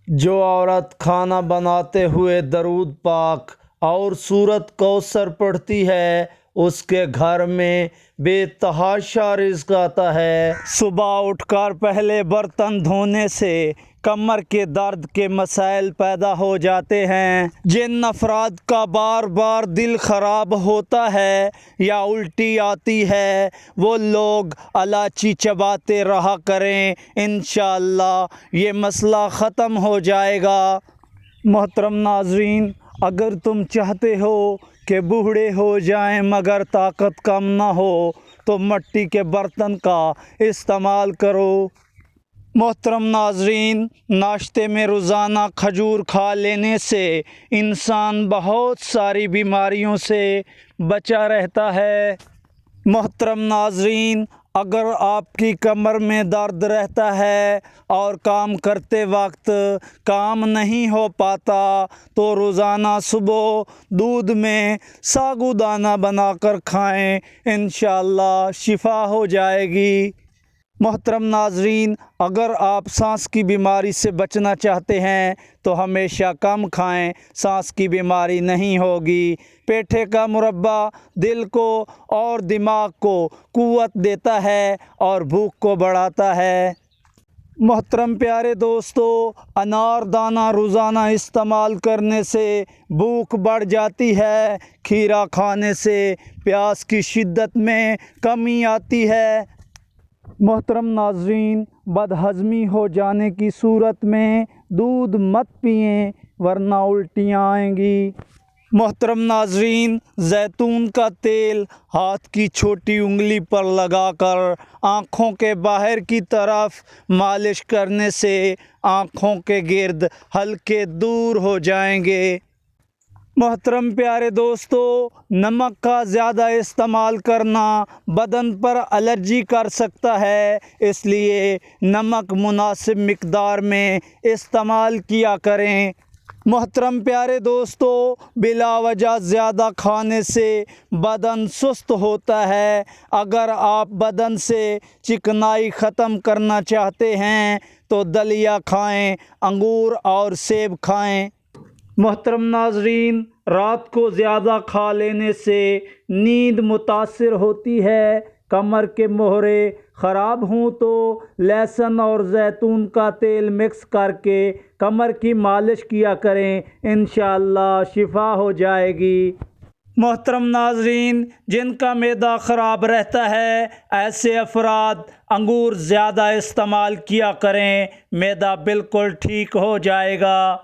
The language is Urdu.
جو عورت کھانا بناتے ہوئے درود پاک اور سورت کوثر پڑھتی ہے اس کے گھر میں بے تحاشا رزق آتا ہے۔ صبح اٹھ کر پہلے برتن دھونے سے کمر کے درد کے مسائل پیدا ہو جاتے ہیں۔ جن افراد کا بار بار دل خراب ہوتا ہے یا الٹی آتی ہے وہ لوگ الائچی چباتے رہا کریں، انشاءاللہ یہ مسئلہ ختم ہو جائے گا۔ محترم ناظرین، اگر تم چاہتے ہو کہ بوڑھے ہو جائیں مگر طاقت کم نہ ہو تو مٹی کے برتن کا استعمال کرو۔ محترم ناظرین، ناشتے میں روزانہ کھجور کھا لینے سے انسان بہت ساری بیماریوں سے بچا رہتا ہے۔ محترم ناظرین، اگر آپ کی کمر میں درد رہتا ہے اور کام کرتے وقت کام نہیں ہو پاتا تو روزانہ صبح دودھ میں ساگو دانہ بنا کر کھائیں، انشاءاللہ شفا ہو جائے گی۔ محترم ناظرین، اگر آپ سانس کی بیماری سے بچنا چاہتے ہیں تو ہمیشہ کم کھائیں، سانس کی بیماری نہیں ہوگی۔ پیٹھے کا مربع دل کو اور دماغ کو قوت دیتا ہے اور بھوک کو بڑھاتا ہے۔ محترم پیارے دوستو، انار دانہ روزانہ استعمال کرنے سے بھوک بڑھ جاتی ہے۔ کھیرا کھانے سے پیاس کی شدت میں کمی آتی ہے۔ محترم ناظرین، بد ہضمی ہو جانے کی صورت میں دودھ مت پئیں ورنہ الٹیاں آئیں گی۔ محترم ناظرین، زیتون کا تیل ہاتھ کی چھوٹی انگلی پر لگا کر آنکھوں کے باہر کی طرف مالش کرنے سے آنکھوں کے گرد ہلکے دور ہو جائیں گے۔ محترم پیارے دوستو، نمک کا زیادہ استعمال کرنا بدن پر الرجی کر سکتا ہے، اس لیے نمک مناسب مقدار میں استعمال کیا کریں۔ محترم پیارے دوستو، بلا وجہ زیادہ کھانے سے بدن سست ہوتا ہے۔ اگر آپ بدن سے چکنائی ختم کرنا چاہتے ہیں تو دلیا کھائیں، انگور اور سیب کھائیں۔ محترم ناظرین، رات کو زیادہ کھا لینے سے نیند متاثر ہوتی ہے۔ کمر کے مہرے خراب ہوں تو لہسن اور زیتون کا تیل مکس کر کے کمر کی مالش کیا کریں، انشاءاللہ شفا ہو جائے گی۔ محترم ناظرین، جن کا معدہ خراب رہتا ہے ایسے افراد انگور زیادہ استعمال کیا کریں، معدہ بالکل ٹھیک ہو جائے گا۔